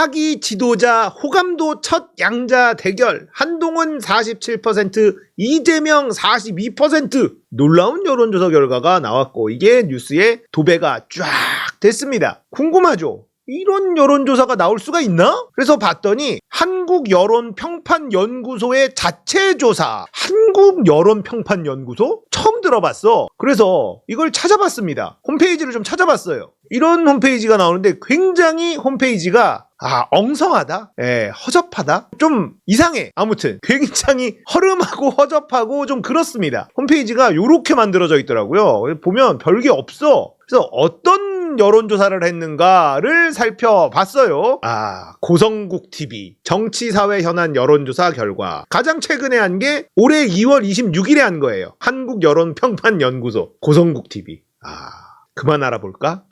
차기 지도자 호감도 첫 양자 대결. 한동훈 47%, 이재명 42%. 놀라운 여론조사 결과가 나왔고 이게 뉴스에 도배가 쫙 됐습니다. 궁금하죠? 이런 여론조사가 나올 수가 있나? 그래서 봤더니 한국여론평판연구소의 자체조사. 한국여론평판연구소? 처음 들어봤어. 그래서 이걸 찾아봤습니다. 홈페이지를 좀 찾아봤어요. 이런 홈페이지가 나오는데 굉장히 홈페이지가 엉성하다? 허접하다? 좀 이상해. 아무튼 굉장히 허름하고 허접하고 좀 그렇습니다. 홈페이지가 이렇게 만들어져 있더라고요. 보면 별게 없어. 그래서 어떤 여론조사를 했는가를 살펴봤어요. 고성국TV 정치사회 현안 여론조사 결과. 가장 최근에 한 게 올해 2월 26일에 한 거예요. 한국여론평판연구소 고성국TV. 그만 알아볼까?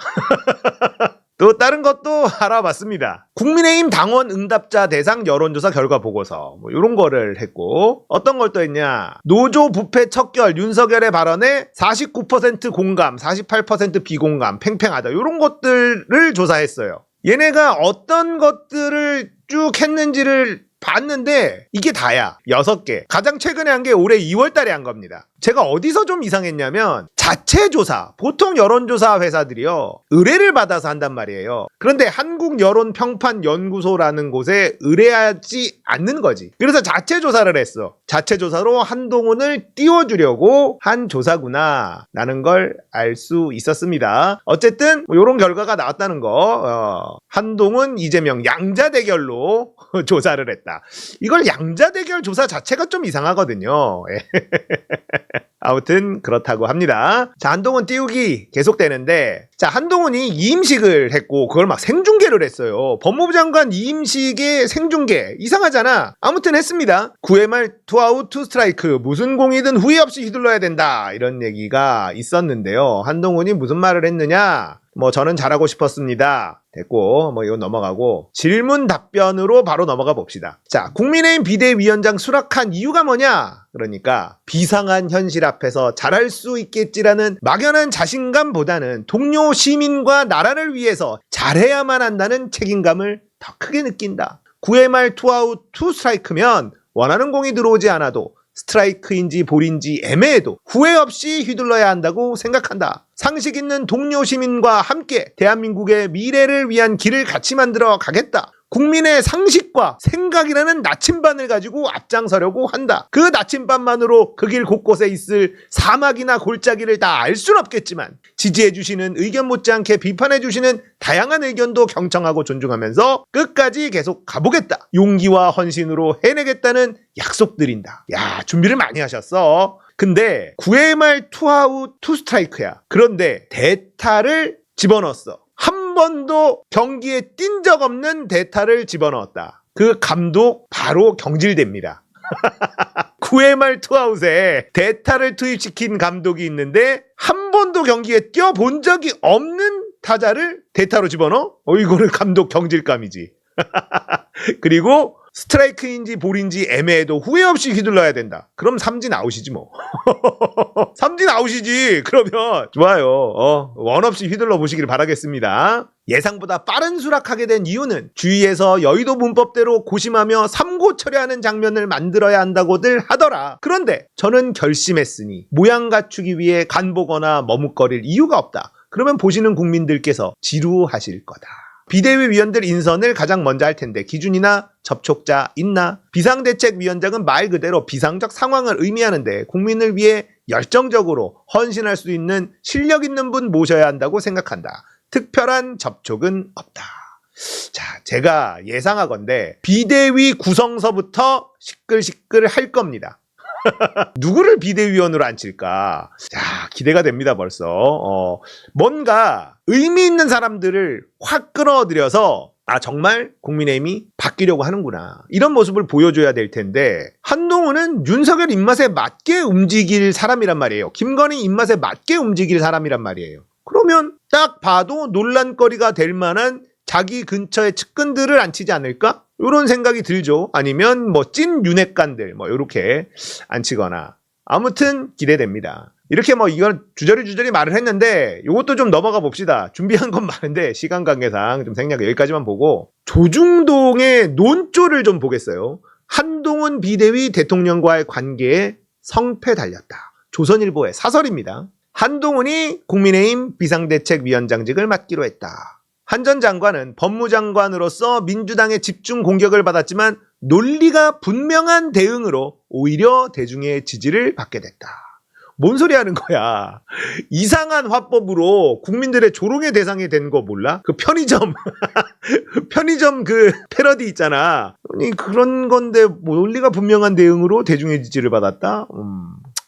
또 다른 것도 알아봤습니다. 국민의힘 당원 응답자 대상 여론조사 결과 보고서 이런 거를 했고 어떤 걸 또 했냐. 노조 부패 척결 윤석열의 발언에 49% 공감 48% 비공감 팽팽하다. 이런 것들을 조사했어요. 얘네가 어떤 것들을 쭉 했는지를 봤는데 이게 다야. 6개. 가장 최근에 한 게 올해 2월 달에 한 겁니다. 제가 어디서 좀 이상했냐면 자체조사. 보통 여론조사 회사들이요 의뢰를 받아서 한단 말이에요. 그런데 한국여론평판연구소라는 곳에 의뢰하지 않는 거지. 그래서 자체조사를 했어. 자체조사로 한동훈을 띄워주려고 한 조사구나 라는 걸 알 수 있었습니다. 어쨌든 이런 결과가 나왔다는 거. 한동훈, 이재명 양자 대결로 조사를 했다. 이걸 양자 대결 조사 자체가 좀 이상하거든요. 아무튼 그렇다고 합니다. 자, 한동훈 띄우기 계속되는데, 자, 한동훈이 이임식을 했고 그걸 막 생중계를 했어요. 법무부 장관 이임식의 생중계 이상하잖아. 아무튼 했습니다. 9회 말 투아웃 투스트라이크 무슨 공이든 후회 없이 휘둘러야 된다 이런 얘기가 있었는데요. 한동훈이 무슨 말을 했느냐. 저는 잘하고 싶었습니다. 됐고 이건 넘어가고 질문 답변으로 바로 넘어가 봅시다. 자, 국민의힘 비대위원장 수락한 이유가 뭐냐? 그러니까 비상한 현실 앞에서 잘할 수 있겠지라는 막연한 자신감보다는 동료 시민과 나라를 위해서 잘해야만 한다는 책임감을 더 크게 느낀다. 9회 말 투아웃 투스트라이크면 원하는 공이 들어오지 않아도 스트라이크인지 볼인지 애매해도 후회 없이 휘둘러야 한다고 생각한다. 상식 있는 동료 시민과 함께 대한민국의 미래를 위한 길을 같이 만들어 가겠다. 국민의 상식과 생각이라는 나침반을 가지고 앞장서려고 한다. 그 나침반만으로 그 길 곳곳에 있을 사막이나 골짜기를 다 알 수는 없겠지만 지지해주시는 의견 못지않게 비판해주시는 다양한 의견도 경청하고 존중하면서 끝까지 계속 가보겠다. 용기와 헌신으로 해내겠다는 약속드린다. 야, 준비를 많이 하셨어. 근데 9회 말 투아웃 투스트라이크야. 그런데 대타를 집어넣었어. 한 번도 경기에 뛴 적 없는 대타를 집어넣었다. 그 감독 바로 경질됩니다. 9회 말 투아웃에 대타를 투입시킨 감독이 있는데 한 번도 경기에 뛰어본 적이 없는 타자를 대타로 집어넣어? 이거는 감독 경질감이지. 그리고 스트라이크인지 볼인지 애매해도 후회 없이 휘둘러야 된다. 그럼 삼진 아웃이지 뭐. 삼진 아웃이지. 그러면 좋아요. 원 없이 휘둘러 보시길 바라겠습니다. 예상보다 빠른 수락하게 된 이유는 주위에서 여의도 문법대로 고심하며 삼고 처리하는 장면을 만들어야 한다고들 하더라. 그런데 저는 결심했으니 모양 갖추기 위해 간보거나 머뭇거릴 이유가 없다. 그러면 보시는 국민들께서 지루하실 거다. 비대위 위원들 인선을 가장 먼저 할 텐데 기준이나 접촉자 있나? 비상대책위원장은 말 그대로 비상적 상황을 의미하는데 국민을 위해 열정적으로 헌신할 수 있는 실력 있는 분 모셔야 한다고 생각한다. 특별한 접촉은 없다. 자, 제가 예상하건대 비대위 구성서부터 시끌시끌 할 겁니다. 누구를 비대위원으로 앉힐까? 자, 기대가 됩니다 벌써. 뭔가 의미 있는 사람들을 확 끌어들여서 정말 국민의힘이 바뀌려고 하는구나 이런 모습을 보여줘야 될 텐데 한동훈은 윤석열 입맛에 맞게 움직일 사람이란 말이에요. 김건희 입맛에 맞게 움직일 사람이란 말이에요. 그러면 딱 봐도 논란거리가 될 만한 자기 근처에 측근들을 앉히지 않을까? 이런 생각이 들죠. 아니면 찐 윤핵관들 이렇게 앉히거나. 아무튼 기대됩니다. 이렇게 뭐 이건 주저리 말을 했는데 이것도 좀 넘어가 봅시다. 준비한 건 많은데 시간 관계상 좀 생략 여기까지만 보고 조중동의 논조를 좀 보겠어요. 한동훈 비대위 대통령과의 관계에 성패 달렸다. 조선일보의 사설입니다. 한동훈이 국민의힘 비상대책위원장직을 맡기로 했다. 한 전 장관은 법무장관으로서 민주당의 집중 공격을 받았지만 논리가 분명한 대응으로 오히려 대중의 지지를 받게 됐다. 뭔 소리 하는 거야. 이상한 화법으로 국민들의 조롱의 대상이 된 거 몰라? 그 편의점 편의점 그 패러디 있잖아. 아니 그런 건데 논리가 분명한 대응으로 대중의 지지를 받았다?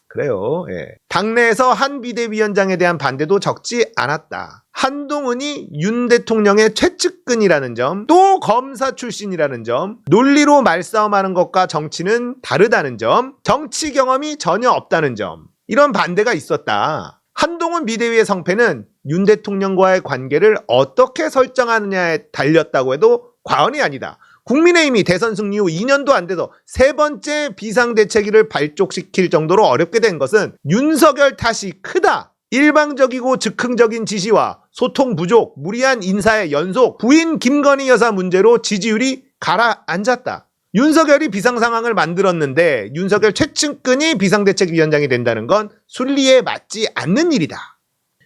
그래요. 예. 당내에서 한 비대위원장에 대한 반대도 적지 않았다. 한동훈이 윤 대통령의 최측근이라는 점, 또 검사 출신이라는 점, 논리로 말싸움하는 것과 정치는 다르다는 점, 정치 경험이 전혀 없다는 점, 이런 반대가 있었다. 한동훈 비대위의 성패는 윤 대통령과의 관계를 어떻게 설정하느냐에 달렸다고 해도 과언이 아니다. 국민의힘이 대선 승리 후 2년도 안 돼서 세 번째 비상대책위를 발족시킬 정도로 어렵게 된 것은 윤석열 탓이 크다. 일방적이고 즉흥적인 지시와 소통 부족, 무리한 인사의 연속, 부인 김건희 여사 문제로 지지율이 가라앉았다. 윤석열이 비상 상황을 만들었는데 윤석열 최측근이 비상대책위원장이 된다는 건 순리에 맞지 않는 일이다.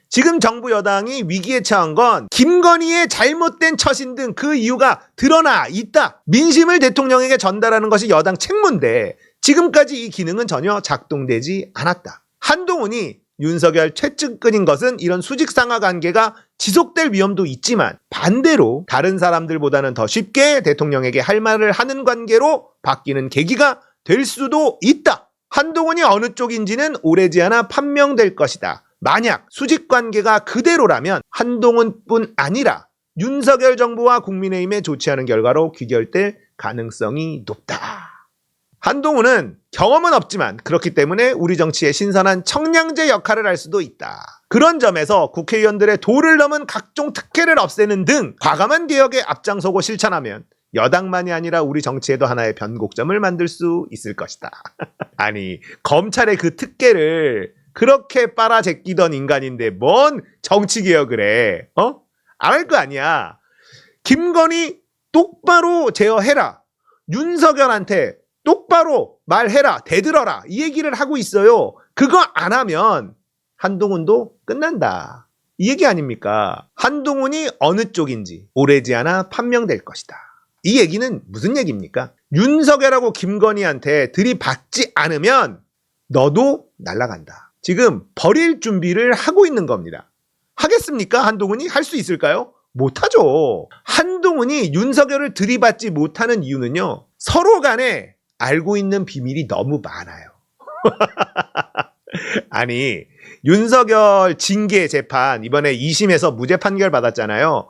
지금 정부 여당이 위기에 처한 건 김건희의 잘못된 처신 등 그 이유가 드러나 있다. 민심을 대통령에게 전달하는 것이 여당 책무인데 지금까지 이 기능은 전혀 작동되지 않았다. 한동훈이 윤석열 최측근인 것은 이런 수직상하 관계가 지속될 위험도 있지만 반대로 다른 사람들보다는 더 쉽게 대통령에게 할 말을 하는 관계로 바뀌는 계기가 될 수도 있다. 한동훈이 어느 쪽인지는 오래지 않아 판명될 것이다. 만약 수직관계가 그대로라면 한동훈뿐 아니라 윤석열 정부와 국민의힘에 좋지 않은 결과로 귀결될 가능성이 높다. 한동훈은 경험은 없지만 그렇기 때문에 우리 정치의 신선한 청량제 역할을 할 수도 있다. 그런 점에서 국회의원들의 도를 넘은 각종 특혜를 없애는 등 과감한 개혁에 앞장서고 실천하면 여당만이 아니라 우리 정치에도 하나의 변곡점을 만들 수 있을 것이다. 아니 검찰의 그 특혜를 그렇게 빨아제끼던 인간인데 뭔 정치개혁을 해? 안 할 거 아니야. 김건희 똑바로 제어해라. 윤석열한테 똑바로 말해라. 대들어라. 이 얘기를 하고 있어요. 그거 안 하면 한동훈도 끝난다. 이 얘기 아닙니까? 한동훈이 어느 쪽인지 오래지 않아 판명될 것이다. 이 얘기는 무슨 얘기입니까? 윤석열하고 김건희한테 들이받지 않으면 너도 날아간다. 지금 버릴 준비를 하고 있는 겁니다. 하겠습니까? 한동훈이? 할 수 있을까요? 못하죠. 한동훈이 윤석열을 들이받지 못하는 이유는요. 서로 간에 알고 있는 비밀이 너무 많아요. 아니 윤석열 징계 재판 이번에 2심에서 무죄 판결 받았잖아요.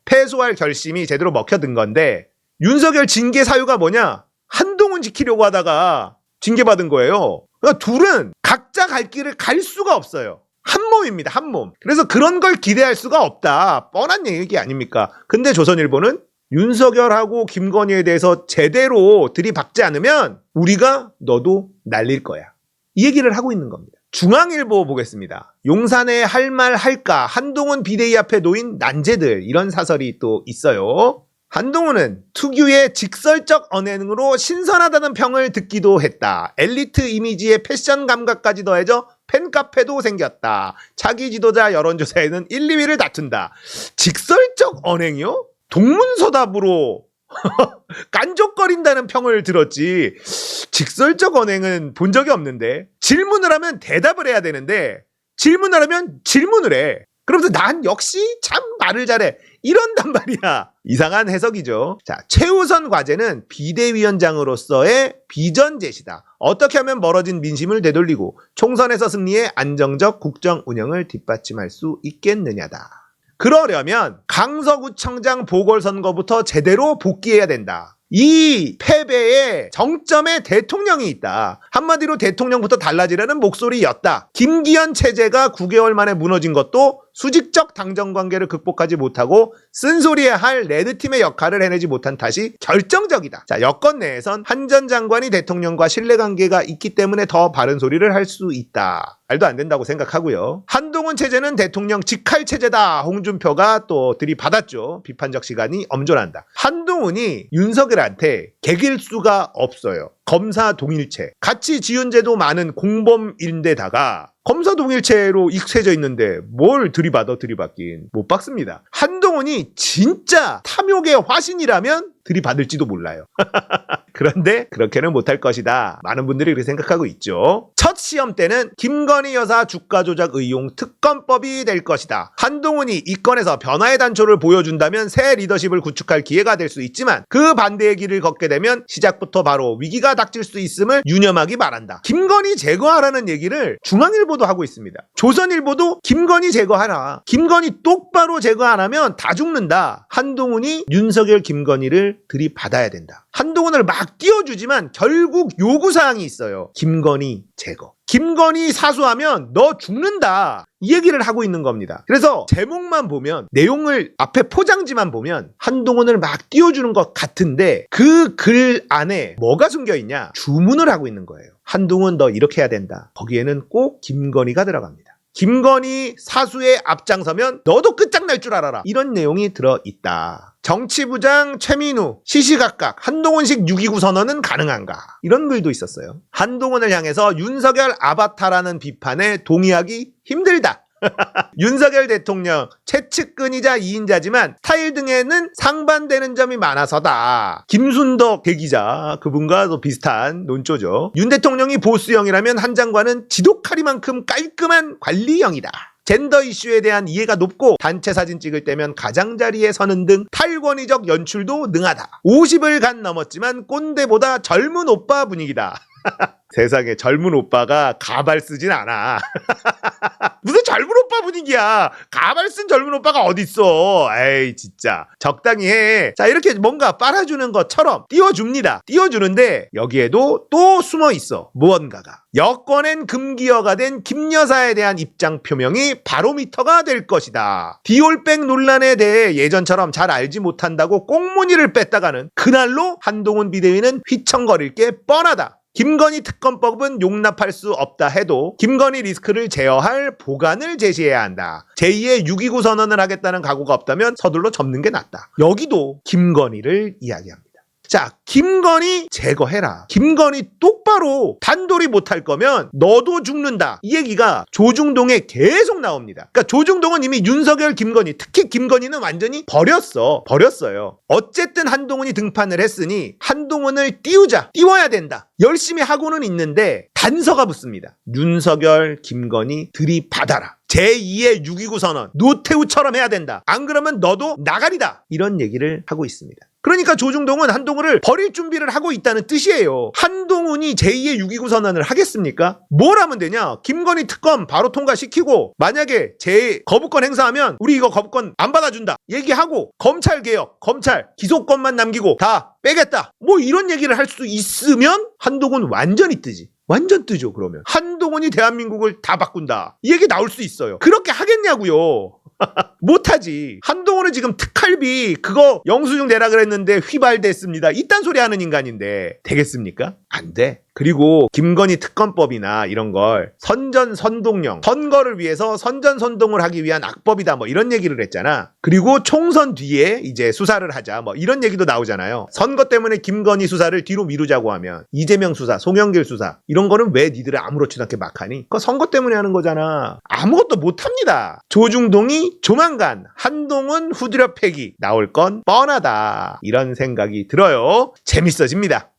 패소할 결심이 제대로 먹혀든 건데 윤석열 징계 사유가 뭐냐? 한동훈 지키려고 하다가 징계받은 거예요. 그러니까 둘은 각자 갈 길을 갈 수가 없어요. 한 몸입니다. 한 몸. 그래서 그런 걸 기대할 수가 없다. 뻔한 얘기 아닙니까? 근데 조선일보는 윤석열하고 김건희에 대해서 제대로 들이박지 않으면 우리가 너도 날릴 거야. 이 얘기를 하고 있는 겁니다. 중앙일보 보겠습니다. 용산에 할 말 할까? 한동훈 비대위 앞에 놓인 난제들 이런 사설이 또 있어요. 한동훈은 특유의 직설적 언행으로 신선하다는 평을 듣기도 했다. 엘리트 이미지에 패션 감각까지 더해져 팬카페도 생겼다. 차기 지도자 여론조사에는 1, 2위를 다툰다. 직설적 언행이요? 동문서답으로 깐족거린다는 평을 들었지 직설적 언행은 본 적이 없는데 질문을 하면 대답을 해야 되는데 질문을 하면 질문을 해. 그러면서 난 역시 참 말을 잘해 이런단 말이야. 이상한 해석이죠. 자, 최우선 과제는 비대위원장으로서의 비전 제시다. 어떻게 하면 멀어진 민심을 되돌리고 총선에서 승리해 안정적 국정 운영을 뒷받침할 수 있겠느냐다. 그러려면 강서구청장 보궐선거부터 제대로 복귀해야 된다. 이 패배의 정점에 대통령이 있다. 한마디로 대통령부터 달라지라는 목소리였다. 김기현 체제가 9개월 만에 무너진 것도 수직적 당정 관계를 극복하지 못하고 쓴소리에 할 레드팀의 역할을 해내지 못한 탓이 결정적이다. 자, 여권 내에선 한 전 장관이 대통령과 신뢰관계가 있기 때문에 더 바른 소리를 할 수 있다. 말도 안 된다고 생각하고요. 한동훈 체제는 대통령 직할 체제다. 홍준표가 또 들이받았죠. 비판적 시간이 엄존한다. 한동훈이 윤석열한테 개길 수가 없어요. 검사 동일체. 같이 지은 죄도 많은 공범인데다가 검사 동일체로 익혀져 있는데 뭘 들이받긴 못 박습니다. 한동훈이 진짜 탐욕의 화신이라면 들이받을지도 몰라요. 그런데 그렇게는 못할 것이다. 많은 분들이 그렇게 생각하고 있죠. 첫 시험 때는 김건희 여사 주가 조작 의혹 특검법이 될 것이다. 한동훈이 이 건에서 변화의 단초를 보여준다면 새 리더십을 구축할 기회가 될 수 있지만 그 반대의 길을 걷게 되면 시작부터 바로 위기가 닥칠 수 있음을 유념하기 바란다. 김건희 제거하라는 얘기를 중앙일보도 하고 있습니다. 조선일보도 김건희 제거하라. 김건희 똑바로 제거 안 하면 다 죽는다. 한동훈이 윤석열 김건희를 들이받아야 된다. 한동훈을 막 띄워주지만 결국 요구사항이 있어요. 김건희 제거. 김건희 사수하면 너 죽는다. 이 얘기를 하고 있는 겁니다. 그래서 제목만 보면, 내용을 앞에 포장지만 보면 한동훈을 막 띄워주는 것 같은데 그 글 안에 뭐가 숨겨있냐? 주문을 하고 있는 거예요. 한동훈 너 이렇게 해야 된다. 거기에는 꼭 김건희가 들어갑니다. 김건희 사수에 앞장서면 너도 끝장날 줄 알아라. 이런 내용이 들어있다. 정치부장 최민우 시시각각 한동훈식 6.29 선언은 가능한가? 이런 글도 있었어요. 한동훈을 향해서 윤석열 아바타라는 비판에 동의하기 힘들다. 윤석열 대통령 최측근이자 2인자지만 스타일 등에는 상반되는 점이 많아서다. 김순덕 대기자, 그분과 비슷한 논조죠. 윤 대통령이 보스형이라면 한 장관은 지독하리만큼 깔끔한 관리형이다. 젠더 이슈에 대한 이해가 높고 단체 사진 찍을 때면 가장자리에 서는 등 탈권위적 연출도 능하다. 50을 간 넘었지만 꼰대보다 젊은 오빠 분위기다. 세상에 젊은 오빠가 가발 쓰진 않아. 무슨 젊은 오빠 분위기야. 가발 쓴 젊은 오빠가 어딨어. 에이 진짜 적당히 해. 자, 이렇게 뭔가 빨아주는 것처럼 띄워줍니다. 띄워주는데 여기에도 또 숨어있어 무언가가. 여권엔 금기어가 된 김여사에 대한 입장 표명이 바로미터가 될 것이다. 디올백 논란에 대해 예전처럼 잘 알지 못한다고 꽁무니를 뺐다가는 그날로 한동훈 비대위는 휘청거릴 게 뻔하다. 김건희 특검법은 용납할 수 없다 해도 김건희 리스크를 제어할 보관을 제시해야 한다. 제2의 6.29 선언을 하겠다는 각오가 없다면 서둘러 접는 게 낫다. 여기도 김건희를 이야기합니다. 자, 김건희 제거해라. 김건희 똑바로 단돌이 못할 거면 너도 죽는다. 이 얘기가 조중동에 계속 나옵니다. 그러니까 조중동은 이미 윤석열, 김건희, 특히 김건희는 완전히 버렸어요. 어쨌든 한동훈이 등판을 했으니 한동훈을 띄워야 된다. 열심히 하고는 있는데 단서가 붙습니다. 윤석열, 김건희 들이받아라. 제2의 6.29 선언 노태우처럼 해야 된다. 안 그러면 너도 나가리다. 이런 얘기를 하고 있습니다. 그러니까 조중동은 한동훈을 버릴 준비를 하고 있다는 뜻이에요. 한동훈이 제2의 6.29 선언을 하겠습니까? 뭘 하면 되냐? 김건희 특검 바로 통과시키고 만약에 거부권 행사하면 우리 이거 거부권 안 받아준다 얘기하고 검찰개혁, 검찰 기소권만 남기고 다 빼겠다. 뭐 이런 얘기를 할 수 있으면 한동훈 완전히 뜨지. 완전 뜨죠. 그러면 한동훈이 대한민국을 다 바꾼다 이 얘기 나올 수 있어요. 그렇게 하겠냐고요. 못하지. 한동훈은 지금 특활비 그거 영수증 내라 그랬는데 휘발됐습니다. 이딴 소리 하는 인간인데 되겠습니까? 안 돼. 그리고 김건희 특검법이나 이런 걸 선전선동령, 선거를 위해서 선전선동을 하기 위한 악법이다 뭐 이런 얘기를 했잖아. 그리고 총선 뒤에 이제 수사를 하자 뭐 이런 얘기도 나오잖아요. 선거 때문에 김건희 수사를 뒤로 미루자고 하면 이재명 수사, 송영길 수사 이런 거는 왜 니들은 아무렇지도 않게 막 하니? 그거 선거 때문에 하는 거잖아. 아무것도 못합니다. 조중동이 조만간 한동훈 후드려 패기 나올 건 뻔하다. 이런 생각이 들어요. 재밌어집니다.